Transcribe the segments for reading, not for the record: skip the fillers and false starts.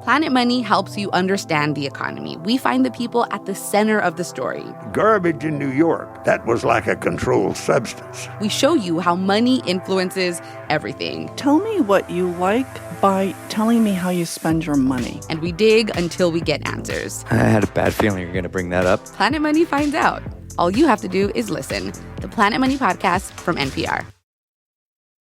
Planet Money helps you understand the economy. We find the people at the center of the story. Garbage in New York, that was like a controlled substance. We show you how money influences everything. Tell me what you like by telling me how you spend your money. And we dig until we get answers. I had a bad feeling you were going to bring that up. Planet Money finds out. All you have to do is listen. The Planet Money Podcast from NPR.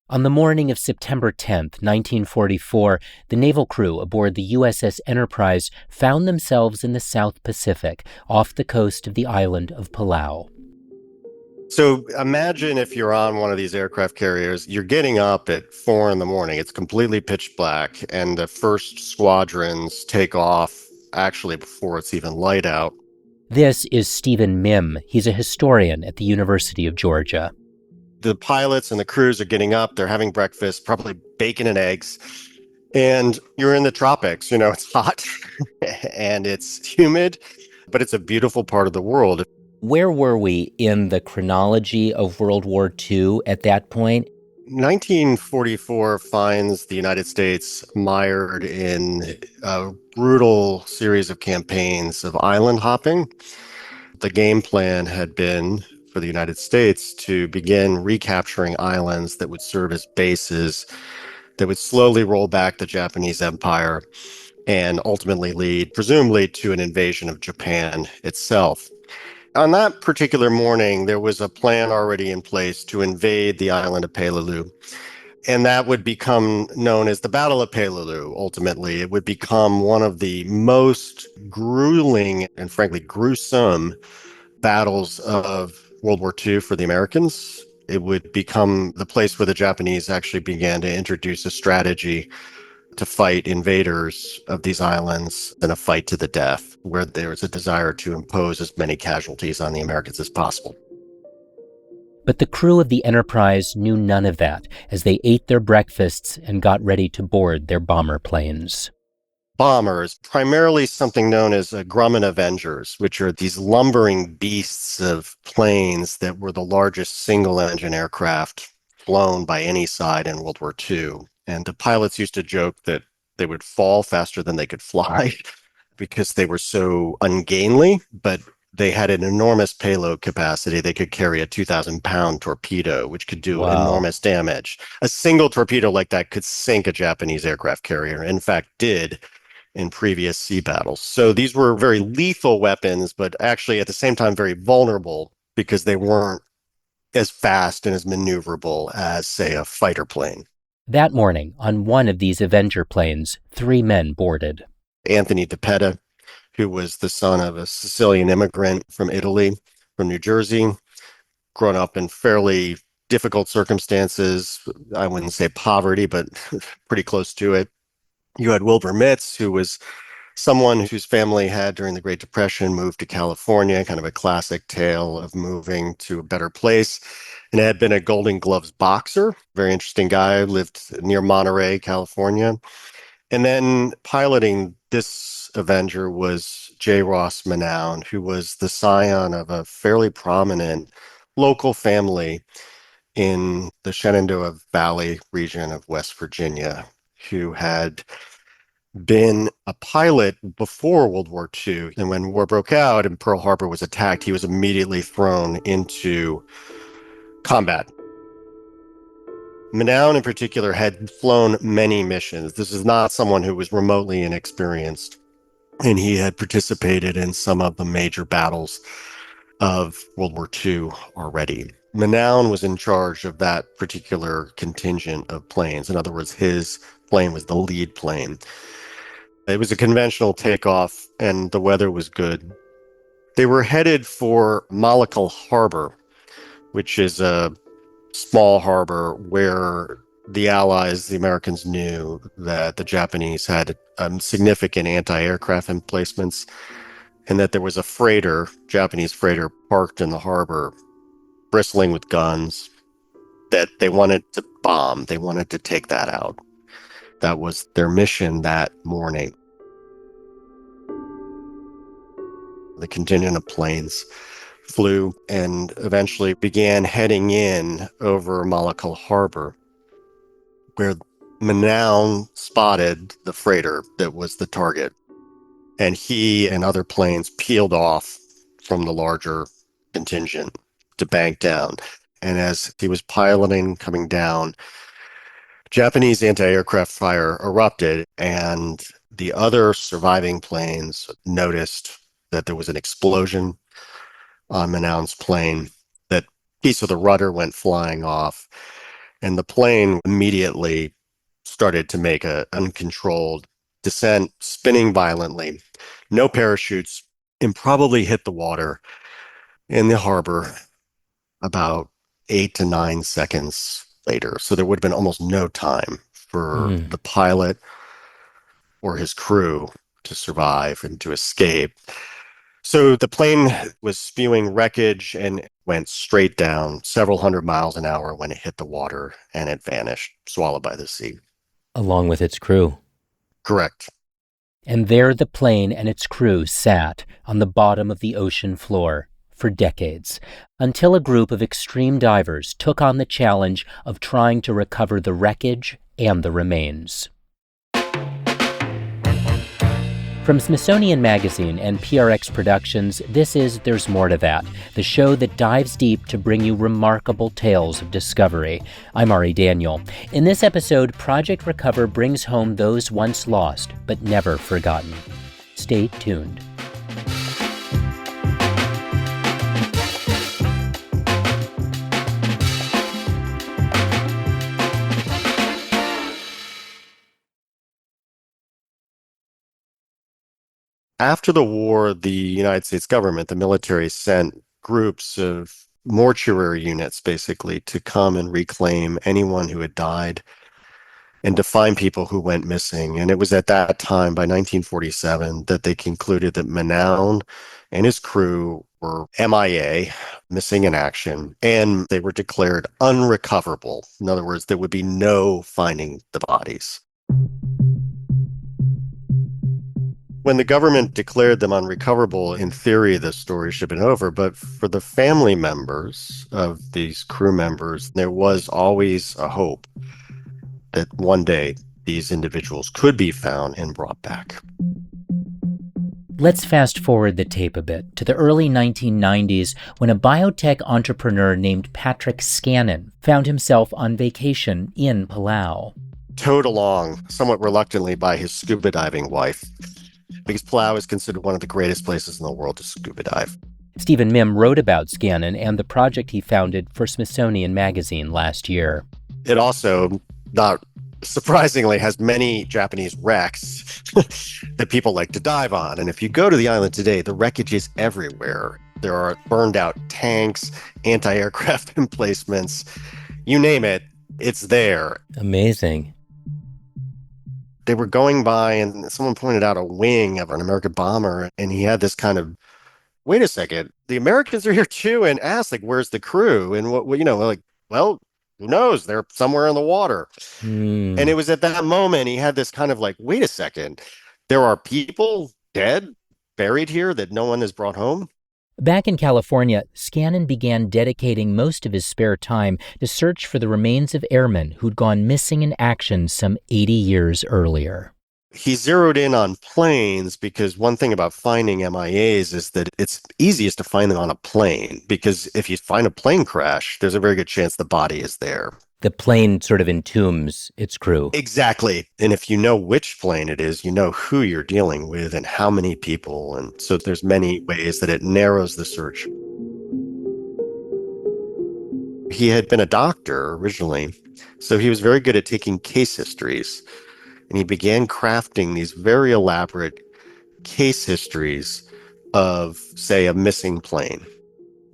On the morning of September 10th, 1944, the naval crew aboard the USS Enterprise found themselves in the South Pacific, off the coast of the island of Palau. So imagine if you're on one of these aircraft carriers, you're getting up at 4 a.m. It's completely pitch black, and the first squadrons take off actually before it's even light out. This is Stephen Mihm. He's a historian at the University of Georgia. The pilots and the crews are getting up, they're having breakfast, probably bacon and eggs, and you're in the tropics. You know, it's hot and it's humid, but it's a beautiful part of the world. Where were we in the chronology of World War II at that point? 1944 finds the United States mired in a brutal series of campaigns of island hopping. The game plan had been for the United States to begin recapturing islands that would serve as bases that would slowly roll back the Japanese Empire and ultimately lead, presumably, to an invasion of Japan itself. On that particular morning, there was a plan already in place to invade the island of Palau, and that would become known as the Battle of Palau. Ultimately, it would become one of the most grueling and frankly gruesome battles of World War II for the Americans. It would become the place where the Japanese actually began to introduce a strategy to fight invaders of these islands in a fight to the death, where there was a desire to impose as many casualties on the Americans as possible. But the crew of the Enterprise knew none of that as they ate their breakfasts and got ready to board their bomber planes. Bombers, primarily something known as Grumman Avengers, which are these lumbering beasts of planes that were the largest single-engine aircraft flown by any side in World War II. And the pilots used to joke that they would fall faster than they could fly because they were so ungainly, but they had an enormous payload capacity. They could carry a 2,000-pound torpedo, which could do enormous damage. A single torpedo like that could sink a Japanese aircraft carrier, in fact, did in previous sea battles. So these were very lethal weapons, but actually at the same time very vulnerable because they weren't as fast and as maneuverable as, say, a fighter plane. That morning, on one of these Avenger planes, 3 men boarded. Anthony Di Petta, who was the son of a Sicilian immigrant from Italy, from New Jersey, grown up in fairly difficult circumstances. I wouldn't say poverty, but pretty close to it. You had Wilbur Mitts, who was someone whose family had, during the Great Depression, moved to California, kind of a classic tale of moving to a better place, and had been a Golden Gloves boxer. Very interesting guy, lived near Monterey, California. And then piloting this Avenger was Jay Ross Manown, who was the scion of a fairly prominent local family in the Shenandoah Valley region of West Virginia, who had been a pilot before World War II. And when war broke out and Pearl Harbor was attacked, he was immediately thrown into combat. Manown in particular had flown many missions. This is not someone who was remotely inexperienced, and he had participated in some of the major battles of World War II already. Manown was in charge of that particular contingent of planes. In other words, his plane was the lead plane. It was a conventional takeoff, and the weather was good. They were headed for Malakal Harbor, which is a small harbor where the Allies, the Americans, knew that the Japanese had significant anti-aircraft emplacements, and that there was a freighter, Japanese freighter, parked in the harbor, bristling with guns, that they wanted to bomb. They wanted to take that out. That was their mission that morning. The contingent of planes flew and eventually began heading in over Malakal Harbor, where Manown spotted the freighter that was the target, and he and other planes peeled off from the larger contingent to bank down. And as he was piloting, coming down, Japanese anti-aircraft fire erupted, and the other surviving planes noticed that there was an explosion on Manown's plane. That piece of the rudder went flying off, and the plane immediately started to make an uncontrolled descent, spinning violently. No parachutes, and probably hit the water in the harbor about 8 to 9 seconds later. So there would have been almost no time for the pilot or his crew to survive and to escape. So the plane was spewing wreckage and went straight down several hundred miles an hour when it hit the water, and it vanished, swallowed by the sea. Along with its crew. Correct. And there the plane and its crew sat on the bottom of the ocean floor for decades, until a group of extreme divers took on the challenge of trying to recover the wreckage and the remains. From Smithsonian Magazine and PRX Productions, this is There's More to That, the show that dives deep to bring you remarkable tales of discovery. I'm Ari Daniel. In this episode, Project Recover brings home those once lost but never forgotten. Stay tuned. After the war, the United States government, the military, sent groups of mortuary units, basically, to come and reclaim anyone who had died and to find people who went missing. And it was at that time, by 1947, that they concluded that Manown and his crew were MIA, missing in action, and they were declared unrecoverable. In other words, there would be no finding the bodies. When the government declared them unrecoverable, in theory, the story should have been over. But for the family members of these crew members, there was always a hope that one day these individuals could be found and brought back. Let's fast forward the tape a bit to the early 1990s when a biotech entrepreneur named Patrick Scannon found himself on vacation in Palau. Towed along somewhat reluctantly by his scuba diving wife, because Palau is considered one of the greatest places in the world to scuba dive. Stephen Mihm wrote about Scannon and the project he founded for Smithsonian Magazine last year. It also, not surprisingly, has many Japanese wrecks that people like to dive on. And if you go to the island today, the wreckage is everywhere. There are burned out tanks, anti-aircraft emplacements, you name it, it's there. Amazing. They were going by and someone pointed out a wing of an American bomber, and he had this kind of, wait a second, the Americans are here too, and asked, like, where's the crew? And what, like, well, who knows? They're somewhere in the water. And it was at that moment he had this kind of like, wait a second, there are people dead, buried here that no one has brought home? Back in California, Scannon began dedicating most of his spare time to search for the remains of airmen who'd gone missing in action some 80 years earlier. He zeroed in on planes because one thing about finding MIAs is that it's easiest to find them on a plane, because if you find a plane crash, there's a very good chance the body is there. The plane sort of entombs its crew. Exactly. And if you know which plane it is, you know who you're dealing with and how many people. And so there's many ways that it narrows the search. He had been a doctor originally, so he was very good at taking case histories. And he began crafting these very elaborate case histories of, say, a missing plane.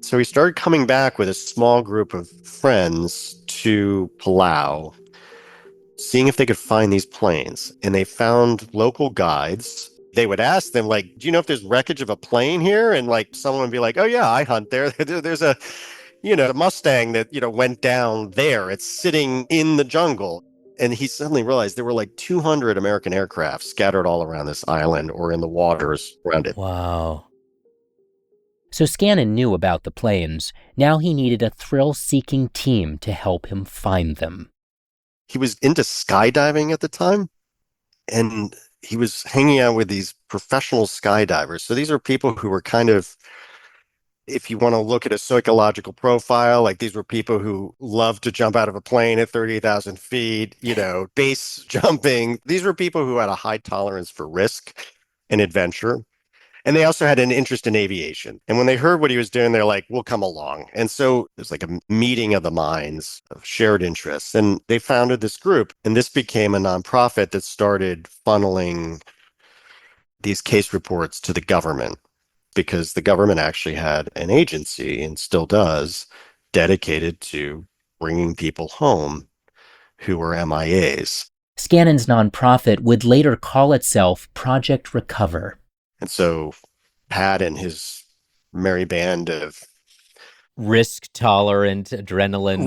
So he started coming back with a small group of friends to Palau, seeing if they could find these planes. And they found local guides. They would ask them, like, do you know if there's wreckage of a plane here? And like someone would be like, oh yeah, I hunt there. There's a Mustang that, went down there. It's sitting in the jungle. And he suddenly realized there were like 200 American aircraft scattered all around this island or in the waters around it. Wow. So Scannon knew about the planes. Now he needed a thrill-seeking team to help him find them. he was into skydiving at the time, and he was hanging out with these professional skydivers. So these are people who were kind of, if you want to look at a psychological profile, like these were people who loved to jump out of a plane at 30,000 feet, base jumping. These were people who had a high tolerance for risk and adventure. And they also had an interest in aviation. And when they heard what he was doing, they're like, we'll come along. And so it was like a meeting of the minds of shared interests. And they founded this group. And this became a nonprofit that started funneling these case reports to the government, because the government actually had an agency, and still does, dedicated to bringing people home who were MIAs. Scannon's nonprofit would later call itself Project Recover. And so Pat and his merry band of risk-tolerant adrenaline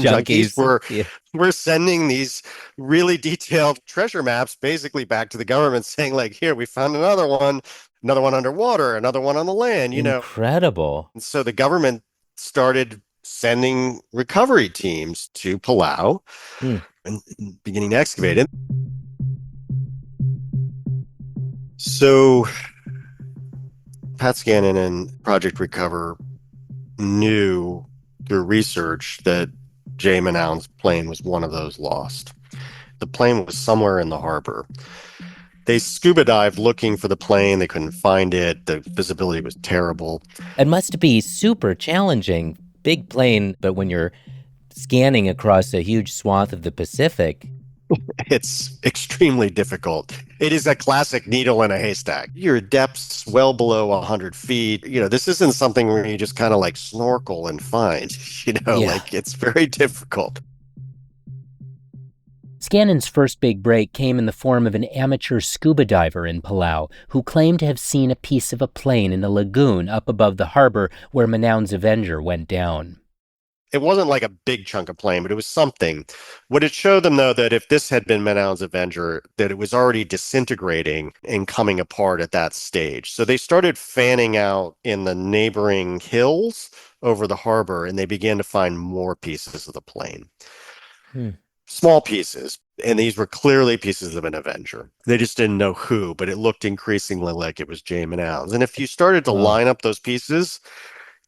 junkies were sending these really detailed treasure maps basically back to the government, saying like, here, we found another one underwater, another one on the land, Incredible. And so the government started sending recovery teams to Palau and beginning to excavate it. So Pat Scannon and Project Recover knew through research that Jay Manown's plane was one of those lost. The plane was somewhere in the harbor. They scuba dived looking for the plane. They couldn't find it. The visibility was terrible. It must be super challenging. Big plane, but when you're scanning across a huge swath of the Pacific, it's extremely difficult. It is a classic needle in a haystack. Your depth's well below 100 feet. This isn't something where you just kind of like snorkel and find, like it's very difficult. Scannon's first big break came in the form of an amateur scuba diver in Palau who claimed to have seen a piece of a plane in a lagoon up above the harbor where Manown's Avenger went down. It wasn't like a big chunk of plane, but it was something. What it showed them, though, that if this had been Manown's Avenger, that it was already disintegrating and coming apart at that stage. So they started fanning out in the neighboring hills over the harbor, and they began to find more pieces of the plane. Small pieces. And these were clearly pieces of an Avenger. They just didn't know who, but it looked increasingly like it was Jay Manown's. And if you started to line up those pieces,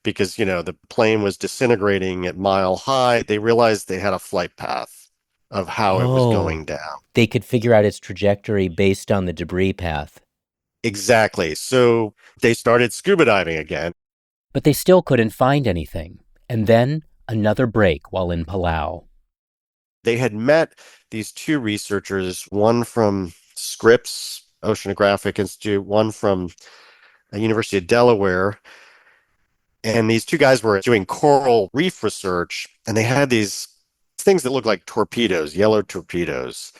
because, the plane was disintegrating at mile high, they realized they had a flight path of how it was going down. They could figure out its trajectory based on the debris path. Exactly. So they started scuba diving again. But they still couldn't find anything. And then another break while in Palau. They had met these two researchers, one from Scripps Oceanographic Institute, one from the University of Delaware. And these two guys were doing coral reef research, and they had these things that looked like torpedoes, yellow torpedoes.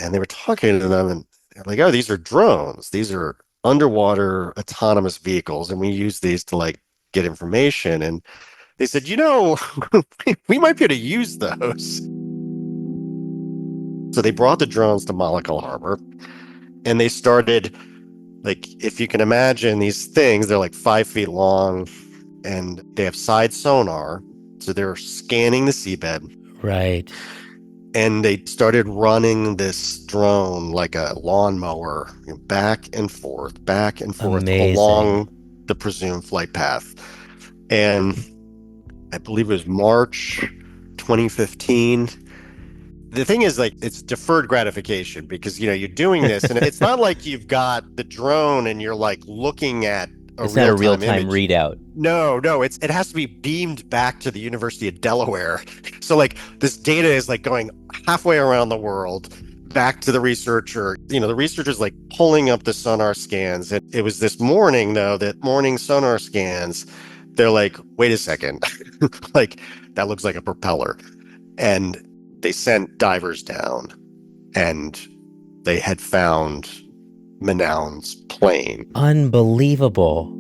And they were talking to them, and they're like, oh, these are drones. These are underwater autonomous vehicles, and we use these to get information. And they said, we might be able to use those. So they brought the drones to Malakal Harbor, and they started, if you can imagine these things, they're 5 feet long, and they have side sonar, so they're scanning the seabed. Right. And they started running this drone like a lawnmower, back and forth Amazing. Along the presumed flight path. And I believe it was March 2015. The thing is, it's deferred gratification because, you're doing this, and it's not like you've got the drone and you're looking at it's not a real-time readout. No, it has to be beamed back to the University of Delaware. So this data is going halfway around the world back to the researcher. The researcher's pulling up the sonar scans. It was this morning, though, that morning sonar scans, they're wait a second, that looks like a propeller. And they sent divers down, and they had found Manown's plane. Unbelievable.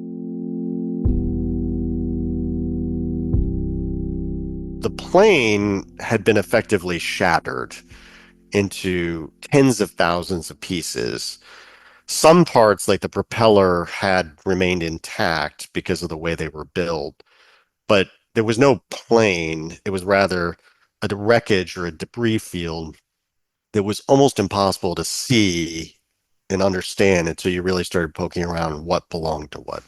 The plane had been effectively shattered into tens of thousands of pieces. Some parts, like the propeller, had remained intact because of the way they were built, but there was no plane. It was rather a wreckage or a debris field that was almost impossible to see and understand until you really started poking around what belonged to what.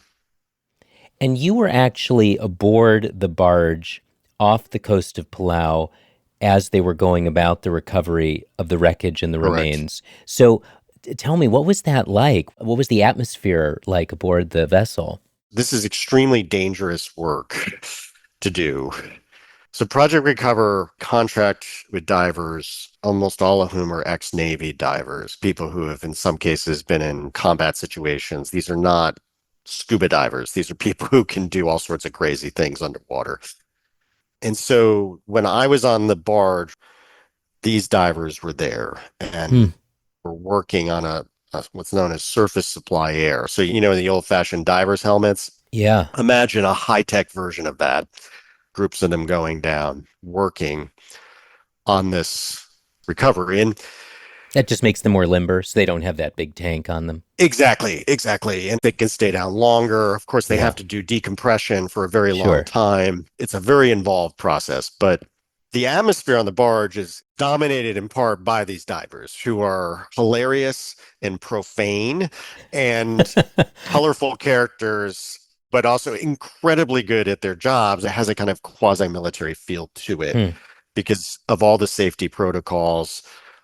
And you were actually aboard the barge off the coast of Palau as they were going about the recovery of the wreckage and the Correct. remains. So tell me, what was that like? What was the atmosphere like aboard the vessel? This is extremely dangerous work to do. So Project Recover contract with divers, almost all of whom are ex-Navy divers, people who have in some cases been in combat situations. These are not scuba divers. These are people who can do all sorts of crazy things underwater. And so when I was on the barge, these divers were there and were working on a what's known as surface supply air. So, the old-fashioned divers' helmets? Yeah. Imagine a high-tech version of that. Groups of them going down, working on this recovery. And that just makes them more limber, so they don't have that big tank on them. Exactly. And they can stay down longer. Of course, they have to do decompression for a very long time. It's a very involved process, but the atmosphere on the barge is dominated in part by these divers who are hilarious and profane and colorful characters, but also incredibly good at their jobs. It has a kind of quasi-military feel to it because of all the safety protocols,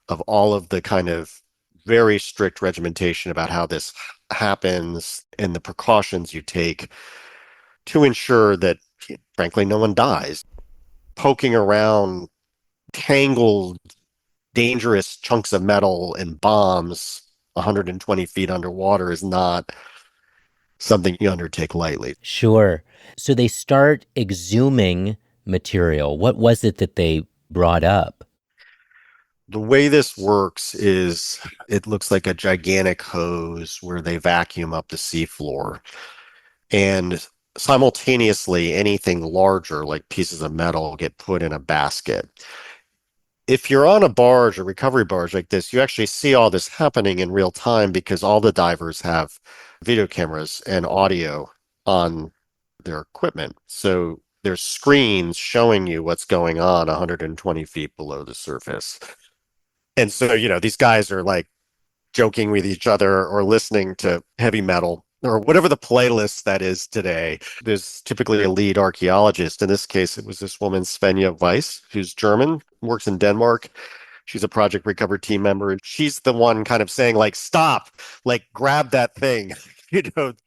of all of the kind of very strict regimentation about how this happens and the precautions you take to ensure that, frankly, no one dies. Poking around tangled, dangerous chunks of metal and bombs 120 feet underwater is not something you undertake lightly. Sure. So they start exhuming material. What was it that they brought up? The way this works is it looks like a gigantic hose where they vacuum up the seafloor. And simultaneously, anything larger, like pieces of metal, get put in a basket. If you're on a barge, a recovery barge like this, you actually see all this happening in real time because all the divers have video cameras and audio on their equipment. So there's screens showing you what's going on 120 feet below the surface. And so, these guys are like joking with each other or listening to heavy metal or whatever the playlist that is today. There's typically a lead archaeologist. In this case, it was this woman, Svenja Weiss, who's German, works in Denmark. She's a Project Recover team member. And she's the one kind of saying, like, stop, like, grab that thing,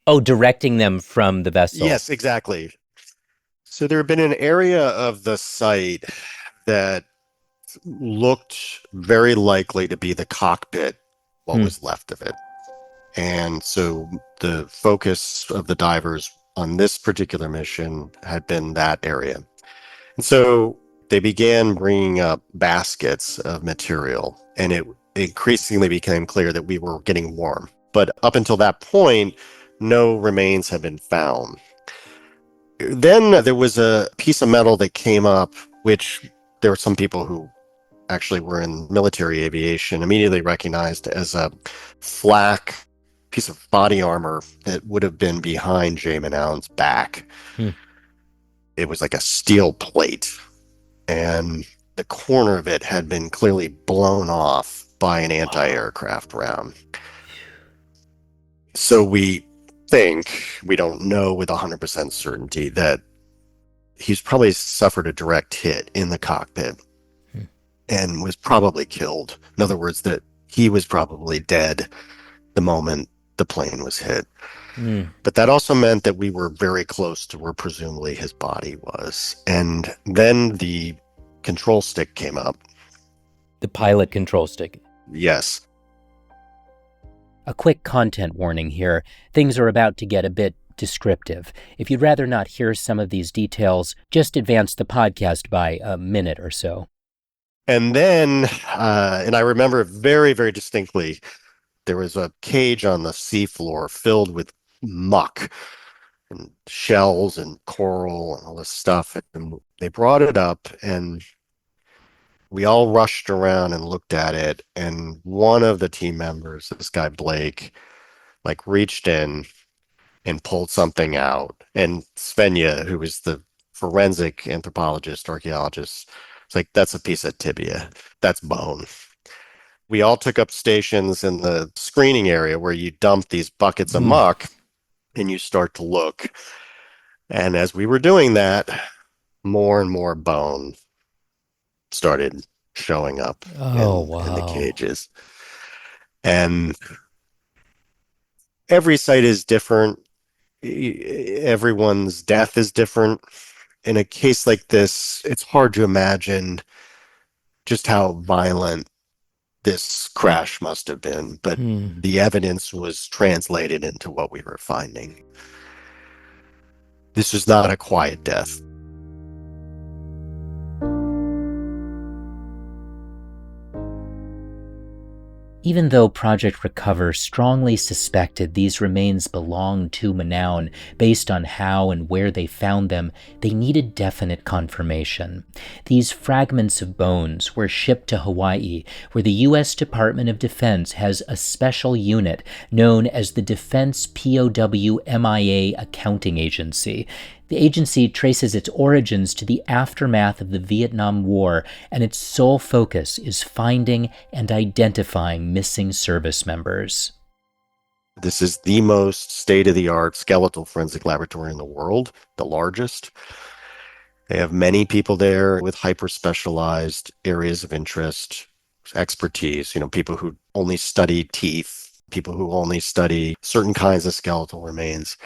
Oh, directing them from the vessel. Yes, exactly. So there had been an area of the site that looked very likely to be the cockpit, what was left of it. And so the focus of the divers on this particular mission had been that area. And so they began bringing up baskets of material, and it increasingly became clear that we were getting warm. But up until that point, no remains had been found. Then there was a piece of metal that came up, which there were some people who actually were in military aviation immediately recognized as a flak piece of body armor that would have been behind Jay Manown's back. It was like a steel plate, and the corner of it had been clearly blown off by an anti-aircraft round. So we think, we don't know with 100% certainty, that he's probably suffered a direct hit in the cockpit and was probably killed. In other words, that he was probably dead the moment the plane was hit. But that also meant that we were very close to where presumably his body was. And then the control stick came up. The pilot control stick. Yes. A quick content warning here. Things are about to get a bit descriptive. If you'd rather not hear some of these details, just advance the podcast by a minute or so. And then, and I remember very, very distinctly, there was a cage on the seafloor filled with muck and shells and coral and all this stuff. And they brought it up, and we all rushed around and looked at it. And one of the team members, this guy Blake, like reached in and pulled something out. And Svenja, who was the forensic anthropologist, archaeologist, It's like, that's a piece of tibia. That's bone. We all took up stations in the screening area where you dump these buckets of muck and you start to look. And as we were doing that, more and more bone started showing up in the cages. And every site is different. Everyone's death is different. In a case like this, it's hard to imagine just how violent this crash must have been, but the evidence was translated into what we were finding. This was not a quiet death. Even though Project Recover strongly suspected these remains belonged to Manown based on how and where they found them, they needed definite confirmation. These fragments of bones were shipped to Hawaii, where the U.S. Department of Defense has a special unit known as the Defense POW MIA Accounting Agency. The agency traces its origins to the aftermath of the Vietnam War, and its sole focus is finding and identifying missing service members. This is the most state-of-the-art skeletal forensic laboratory in the world, the largest. They have many people there with hyper-specialized areas of interest, expertise, people who only study teeth, people who only study certain kinds of skeletal remains.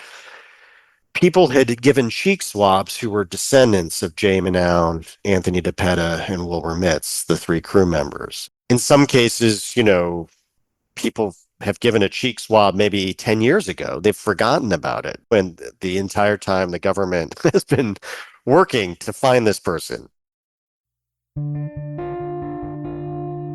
People had given cheek swabs who were descendants of Jay Manown, Anthony Di Petta, and Wilbur Mitts, the 3 crew members. In some cases, people have given a cheek swab maybe 10 years ago. They've forgotten about it when the entire time the government has been working to find this person.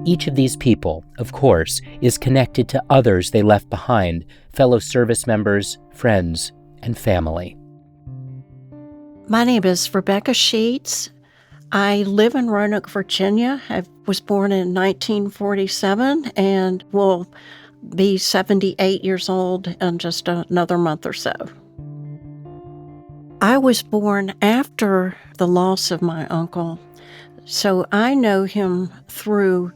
Each of these people, of course, is connected to others they left behind, fellow service members, friends, and family. My name is Rebecca Sheets. I live in Roanoke, Virginia. I was born in 1947 and will be 78 years old in just another month or so. I was born after the loss of my uncle, so I know him through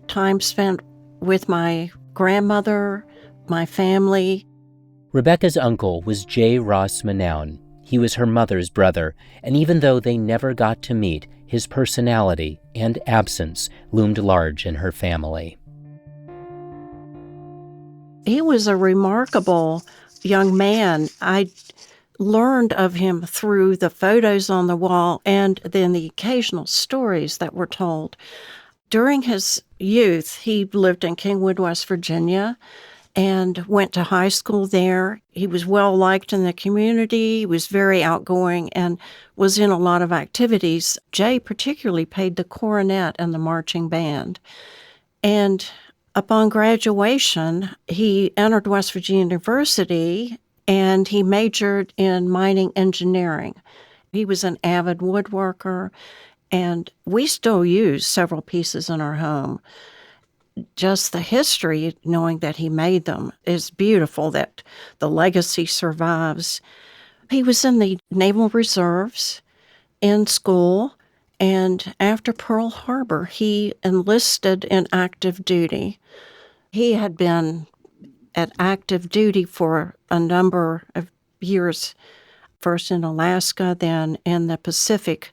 time spent with my grandmother, my family. Rebecca's uncle was Jay Ross Manown. He was her mother's brother, and even though they never got to meet, his personality and absence loomed large in her family. He was a remarkable young man. I learned of him through the photos on the wall and then the occasional stories that were told. During his youth, he lived in Kingwood, West Virginia, and went to high school there. He was well liked in the community. He was very outgoing and was in a lot of activities. Jay particularly played the cornet and the marching band. And upon graduation, he entered West Virginia University and he majored in mining engineering. He was an avid woodworker, and we still use several pieces in our home. Just the history, knowing that he made them, is beautiful, that the legacy survives. He was in the Naval Reserves in school, and after Pearl Harbor, he enlisted in active duty. He had been at active duty for a number of years, first in Alaska, then in the Pacific,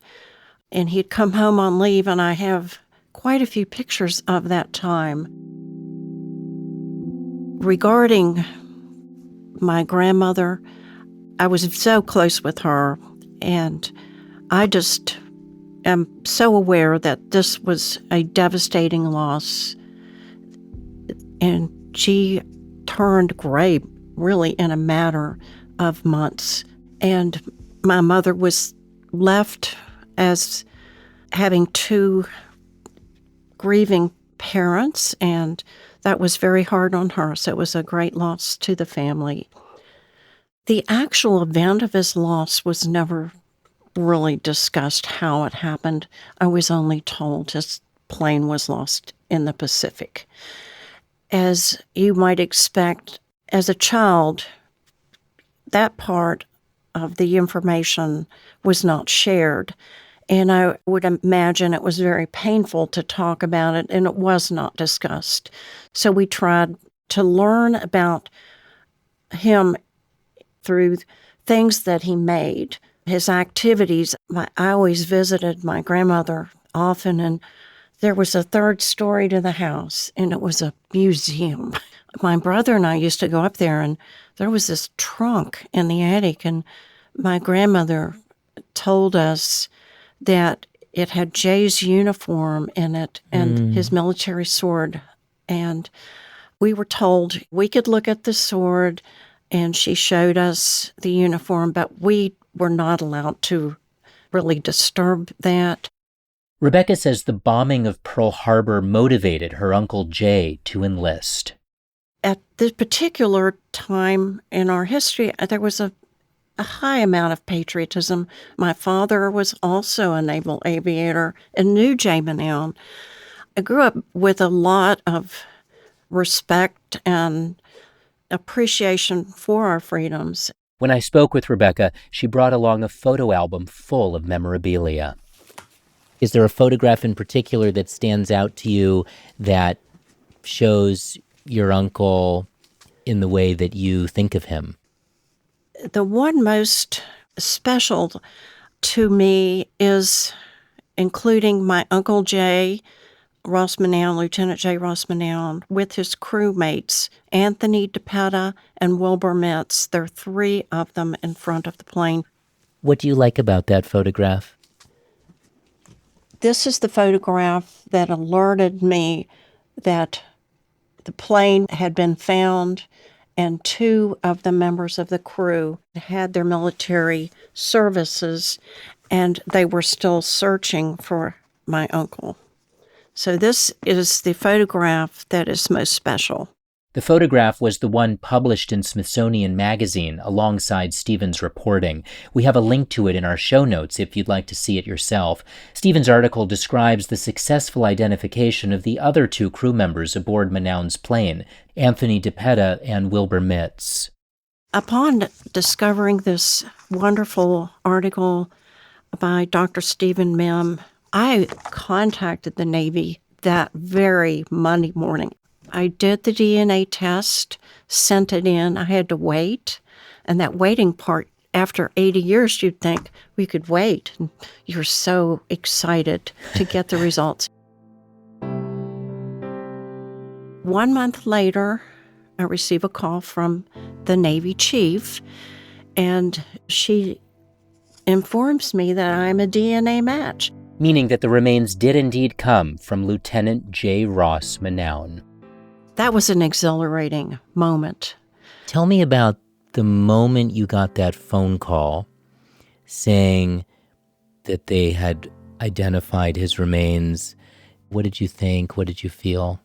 and he'd come home on leave, and I have quite a few pictures of that time. Regarding my grandmother, I was so close with her, and I just am so aware that this was a devastating loss. And she turned gray really in a matter of months. And my mother was left as having 2 grieving parents, and that was very hard on her, so it was a great loss to the family. The actual event of his loss was never really discussed, how it happened. I was only told his plane was lost in the Pacific. As you might expect, as a child, that part of the information was not shared. And I would imagine it was very painful to talk about it, and it was not discussed. So we tried to learn about him through things that he made, his activities. I always visited my grandmother often, and there was a third story to the house, and it was a museum. My brother and I used to go up there, and there was this trunk in the attic, and my grandmother told us that it had Jay's uniform in it and his military sword. And we were told we could look at the sword, and she showed us the uniform, but we were not allowed to really disturb that. Rebecca says the bombing of Pearl Harbor motivated her Uncle Jay to enlist. At this particular time in our history, there was a high amount of patriotism. My father was also a naval aviator and knew Jay Manown. I grew up with a lot of respect and appreciation for our freedoms. When I spoke with Rebecca, she brought along a photo album full of memorabilia. Is there a photograph in particular that stands out to you that shows your uncle in the way that you think of him? The one most special to me is including my Uncle Jay Ross Manown, Lieutenant Jay Ross Manown, with his crewmates, Anthony Di Petta and Wilbur Mitts. There are three of them in front of the plane. What do you like about that photograph? This is the photograph that alerted me that the plane had been found, and two of the members of the crew had their military services, and they were still searching for my uncle. So this is the photograph that is most special. The photograph was the one published in Smithsonian magazine alongside Stephen's reporting. We have a link to it in our show notes if you'd like to see it yourself. Stephen's article describes the successful identification of the other two crew members aboard Manown's plane, Anthony Di Petta and Wilbur Mitts. Upon discovering this wonderful article by Dr. Stephen Mim, I contacted the Navy that very Monday morning. I did the DNA test, sent it in. I had to wait. And that waiting part, after 80 years, you'd think we could wait. And you're so excited to get the results. 1 month later, I receive a call from the Navy chief, and she informs me that I'm a DNA match. Meaning that the remains did indeed come from Lieutenant Jay Ross Manown. That was an exhilarating moment. Tell me about the moment you got that phone call saying that they had identified his remains. What did you think? What did you feel?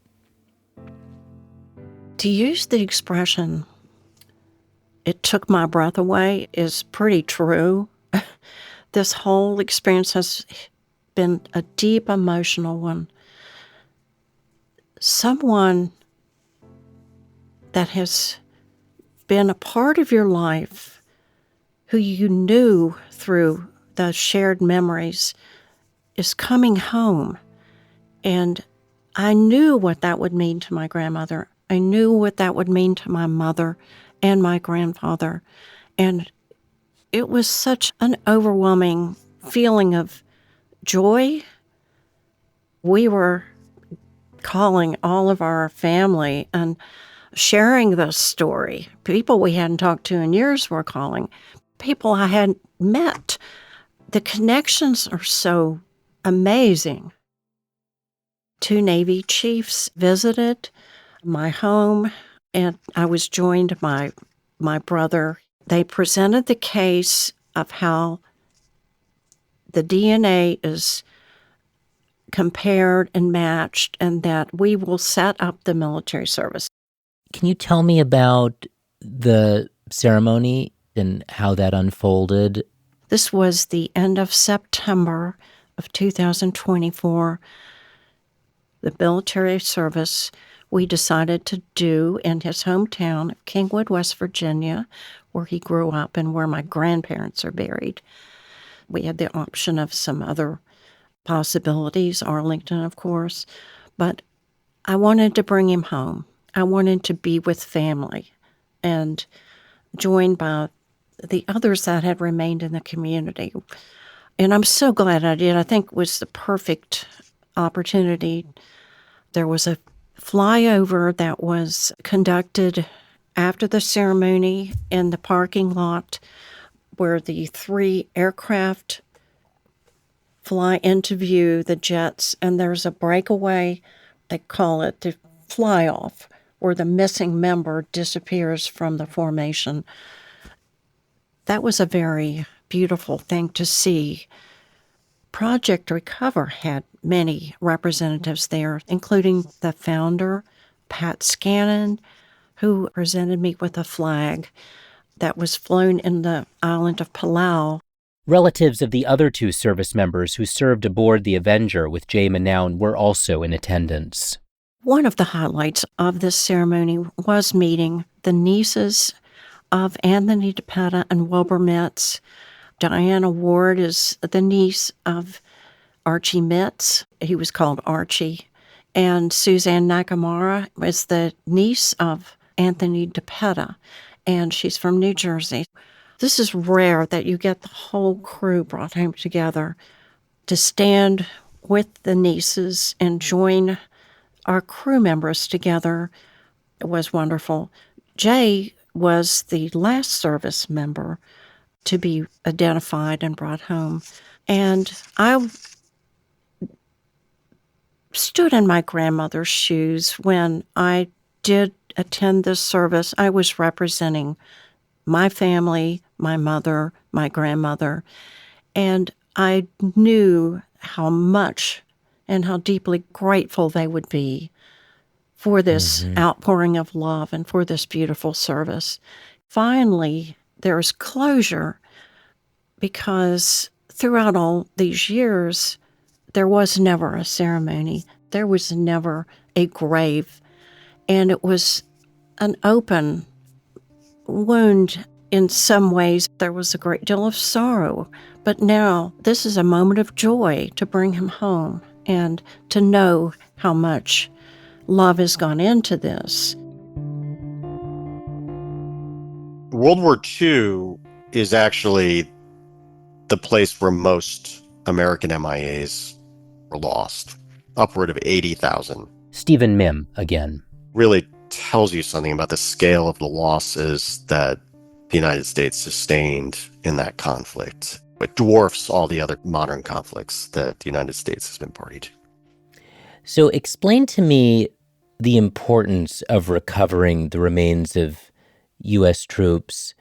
To use the expression, "it took my breath away," is pretty true. This whole experience has been a deep emotional one. Someone that has been a part of your life, who you knew through the shared memories, is coming home. And I knew what that would mean to my grandmother. I knew what that would mean to my mother and my grandfather. And it was such an overwhelming feeling of joy. We were calling all of our family and sharing this story. People we hadn't talked to in years were calling. People I hadn't met. The connections are so amazing. Two Navy chiefs visited my home, and I was joined by my brother. They presented the case of how the DNA is compared and matched, and that we will set up the military service. Can you tell me about the ceremony and how that unfolded? This was the end of September of 2024. The military service we decided to do in his hometown of Kingwood, West Virginia, where he grew up and where my grandparents are buried. We had the option of some other possibilities, Arlington, of course, but I wanted to bring him home. I wanted to be with family and joined by the others that had remained in the community. And I'm so glad I did. I think it was the perfect opportunity. There was a flyover that was conducted after the ceremony in the parking lot where the 3 aircraft fly into view, the jets, and there's a breakaway, they call it the fly-off, where the missing member disappears from the formation. That was a very beautiful thing to see. Project Recover had many representatives there, including the founder, Pat Scannon, who presented me with a flag that was flown in the island of Palau. Relatives of the other 2 service members who served aboard the Avenger with Jay Manown were also in attendance. One of the highlights of this ceremony was meeting the nieces of Anthony Di Petta and Wilbur Mitts. Diana Ward is the niece of Archie Mitts. He was called Archie. And Suzanne Nakamura is the niece of Anthony Di Petta, and she's from New Jersey. This is rare that you get the whole crew brought home together to stand with the nieces and join our crew members together. It was wonderful. Jay was the last service member to be identified and brought home. And I stood in my grandmother's shoes when I did attend this service. I was representing my family, my mother, my grandmother, and I knew how much and how deeply grateful they would be for this outpouring of love and for this beautiful service. Finally, there's closure because throughout all these years, there was never a ceremony. There was never a grave. And it was an open wound in some ways. There was a great deal of sorrow. But now this is a moment of joy to bring him home and to know how much love has gone into this. World War II is actually the place where most American MIAs were lost, upward of 80,000. Stephen Mim again. Really tells you something about the scale of the losses that the United States sustained in that conflict. It dwarfs all the other modern conflicts that the United States has been party to. So explain to me the importance of recovering the remains of U.S. troops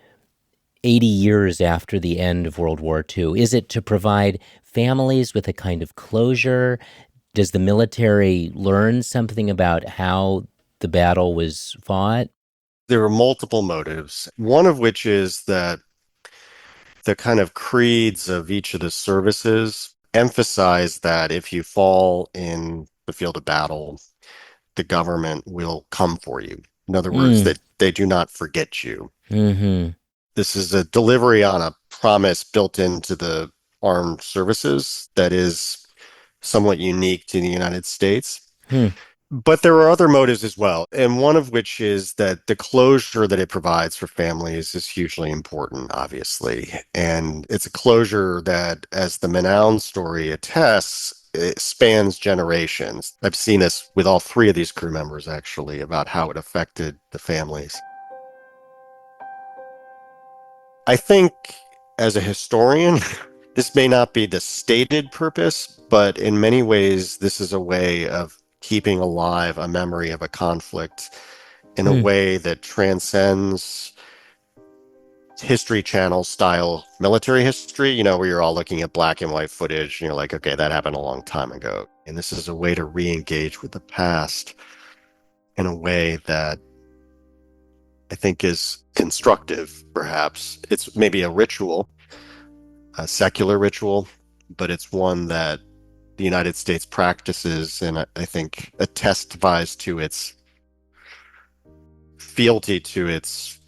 80 years after the end of World War II. Is it to provide families with a kind of closure? Does the military learn something about how the battle was fought? There are multiple motives, one of which is that the kind of creeds of each of the services emphasize that if you fall in the field of battle, the government will come for you. In other words, that they do not forget you. Mm-hmm. This is a delivery on a promise built into the armed services that is somewhat unique to the United States. But there are other motives as well, and one of which is that the closure that it provides for families is hugely important, obviously. And it's a closure that, as the Manown story attests, it spans generations. I've seen this with all 3 of these crew members, actually, about how it affected the families. I think, as a historian, this may not be the stated purpose, but in many ways, this is a way of keeping alive a memory of a conflict in a way that transcends History Channel style military history, where you're all looking at black and white footage, and you're like, okay, that happened a long time ago. And this is a way to re-engage with the past in a way that I think is constructive, perhaps. It's maybe a ritual, a secular ritual, but it's one that the United States practices, and I think it testifies to its fealty to its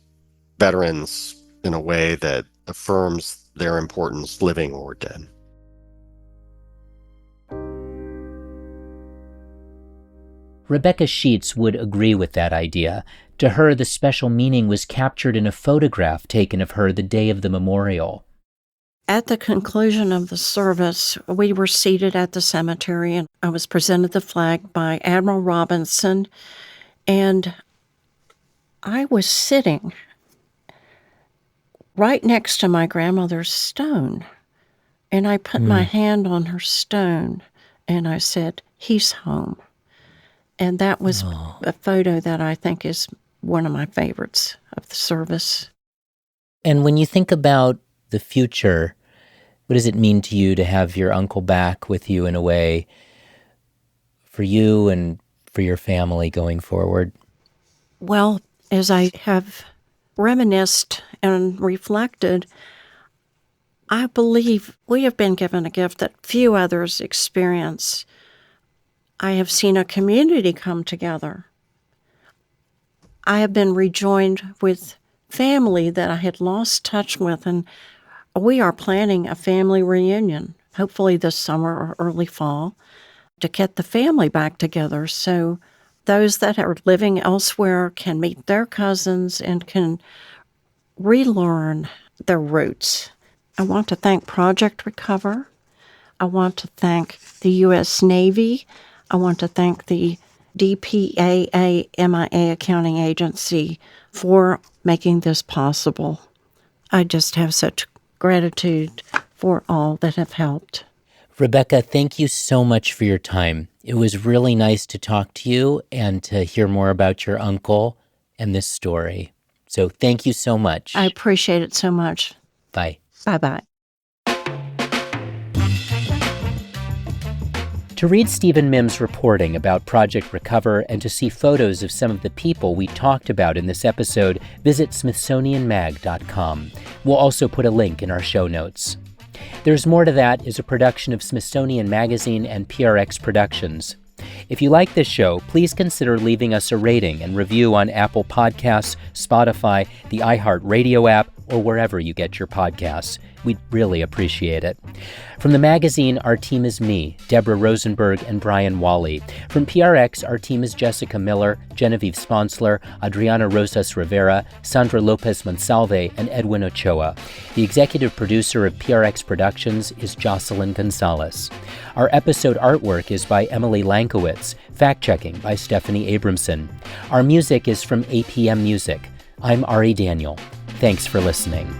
veterans in a way that affirms their importance, living or dead. Rebecca Sheets would agree with that idea. To her, the special meaning was captured in a photograph taken of her the day of the memorial. At the conclusion of the service, we were seated at the cemetery, and I was presented the flag by Admiral Robinson, and I was sitting right next to my grandmother's stone, and I put my hand on her stone, and I said, "He's home." And that was a photo that I think is one of my favorites of the service. And when you think about the future, what does it mean to you to have your uncle back with you in a way for you and for your family going forward? Well, as I have reminisced and reflected, I believe we have been given a gift that few others experience. I have seen a community come together. I have been rejoined with family that I had lost touch with, and we are planning a family reunion, hopefully this summer or early fall, to get the family back together so those that are living elsewhere can meet their cousins and can relearn their roots. I want to thank Project Recover. I want to thank the U.S. Navy. I want to thank the DPAA MIA Accounting Agency for making this possible. I just have such gratitude for all that have helped. Rebecca, thank you so much for your time. It was really nice to talk to you and to hear more about your uncle and this story. So thank you so much. I appreciate it so much. Bye. Bye-bye. To read Stephen Mims' reporting about Project Recover and to see photos of some of the people we talked about in this episode, visit smithsonianmag.com. We'll also put a link in our show notes. There's More to That is a production of Smithsonian Magazine and PRX Productions. If you like this show, please consider leaving us a rating and review on Apple Podcasts, Spotify, the iHeartRadio app, or wherever you get your podcasts. We'd really appreciate it. From the magazine, our team is me, Debra Rosenberg, and Brian Wolly. From PRX, our team is Jessica Miller, Genevieve Sponsler, Adriana Rosas Rivera, Sandra Lopez Monsalve, and Edwin Ochoa. The executive producer of PRX Productions is Jocelyn Gonzales. Our episode artwork is by Emily Lankowitz, fact-checking by Stephanie Abramson. Our music is from APM Music. I'm Ari Daniel. Thanks for listening.